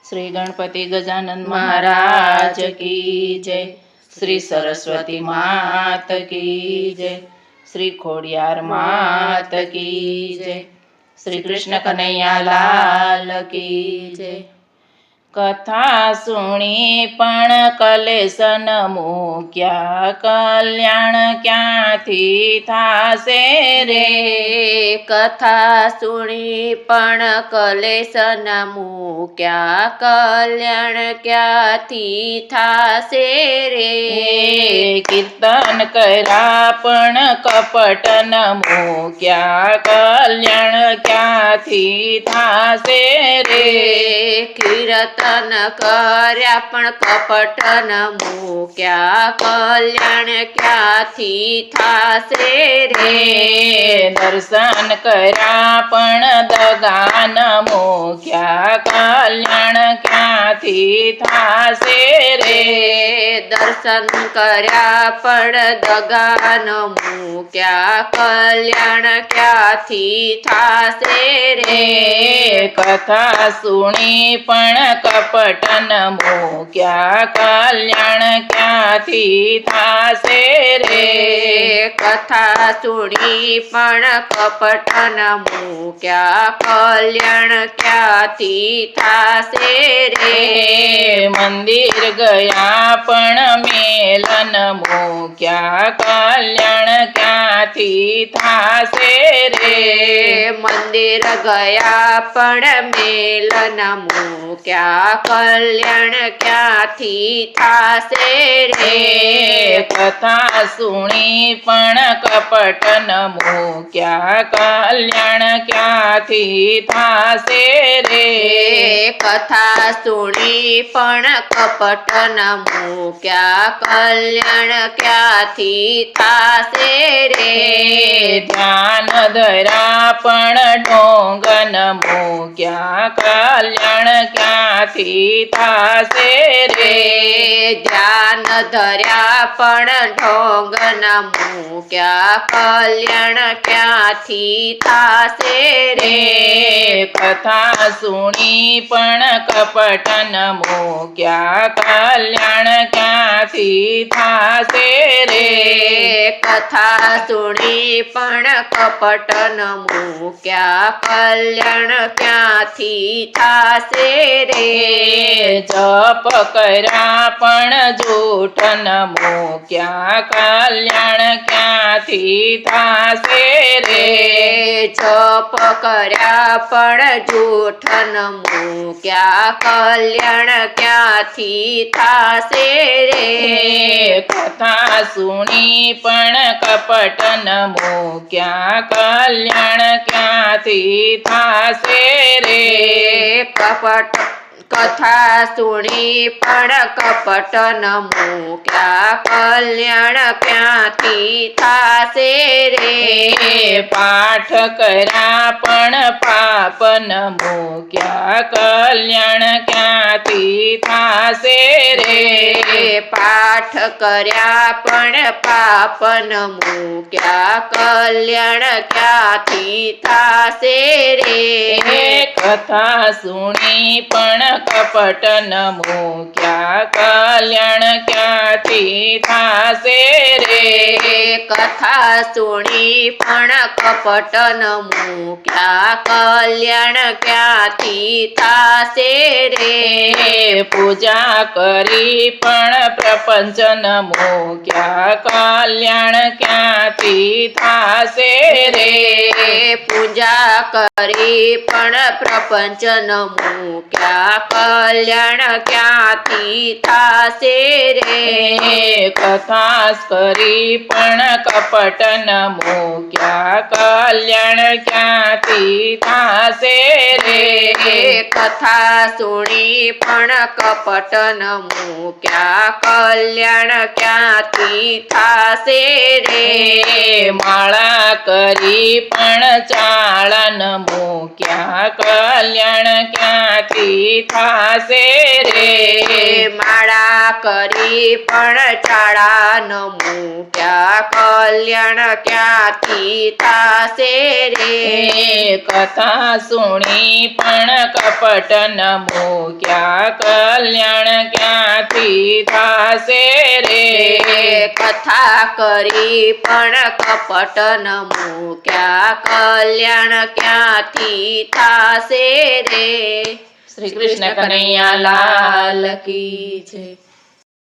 श्री गणपति गजानन महाराज की जय। श्री सरस्वती मात की जय। श्री खोडियार मात की जय। श्री कृष्ण कन्हैया लाल की जय। कथा सुणी पण कलेश न मूक्या, कल्याण क्यांथी थासे रे। कथा सुणी पण कलेश न मूक्या, कल्याण क्यांथी थासे रे। कीर्तन कर्या पण कपट न मूक्या, कल्याण क्यांथी थासे रे। कीर्तन कर्या पण कपट न मूक्या, कल्याण क्यांथी थासे रे। दर्शन कर्या पण दगा न मूक्या, कल्याण क्यांथी थासे रे। दर्शन कर्या पण दगा न मूक्या, कल्याण क्यांथी थासे रे। कथा सुणी पण कपट न मूक्या, कल्याण क्यांथी थासे रे। कथा सुणी पण कपट न मूक्या, कल्याण क्यांथी थासे रे। मंदिर गया पण मेल न मूक्या, कल्याण क्यांथी थासे रे। मंदिर गया पण मेल न मूक्या, कल्याण क्यांथी थासे रे। कथा सुणी पण कपट न मूक्या, कल्याण क्यांथी थासे रे। कथा सुणी पण कपट न मूक्या, कल्याण क्यांथी थासे रे। ध्यान धरा पण ढोंग न मूक्या, कल्याण क्यांथी थासे रे। ध्यान धर्या पण ढोंग न मूक्या, कल्याण क्यांथी थासे रे। कथा सुणी पण कपट न मूक्या, कल्याण क्यांथी थासे रे। कथा सुणी पण कपट न मूक्या, कल्याण क्यांथी थासे रे। जप कर्या पण जूठ न मूक्या, कल्याण क्यांथी थासे रे। जप कर्या पण जूठ न मूक्या, कल्याण क्यांथी थासे रे। कथा सुणी पण कपट न मूक्या, कल्याण क्यांथी थासे रे। कथा सुणी पण कपट न मूक्या, कल्याण क्यांथी थासे रे। पाठ कर्या पण पाप न मूक्या, कल्याण क्यांथी थासे रे। पाठ कर्या पण पाप न मूक्या, कल्याण क्यांथी थासे रे। कथा सुणी पण कपट न मूक्या, कल्याण क्यांथी थासे रे। कथा सुणी पण कपट न मूक्या, कल्याण क्यांथी थासे रे। पूजा करी पण प्रपंच न मूक्या, कल्याण क्यांथी थासे रे। पूजा करी पण प्रपंच न मूक्या, कल्याण क्यांथी थासे रे। कथाच करी पण कपट न मूक्या, कल्याण क्यांथी थासे रे। कथा सुणी पण कपट न मूक्या, कल्याण क्यांथी थासे रे। माळा करी पण चाळ न मूक्या, कल्याण क्यांथी थासे रे। माळा કરી પણ ચાળા ન મૂક્યા કલ્યાણ ક્યાંથી થાશે રે કથા સુણી પણ કપટ ન મૂક્યા કલ્યાણ ક્યાંથી થાશે રે કથા કરી પણ કપટ ન મૂક્યા કલ્યાણ ક્યાંથી થાશે રે શ્રી કૃષ્ણ કનૈયા લાલ કી જય.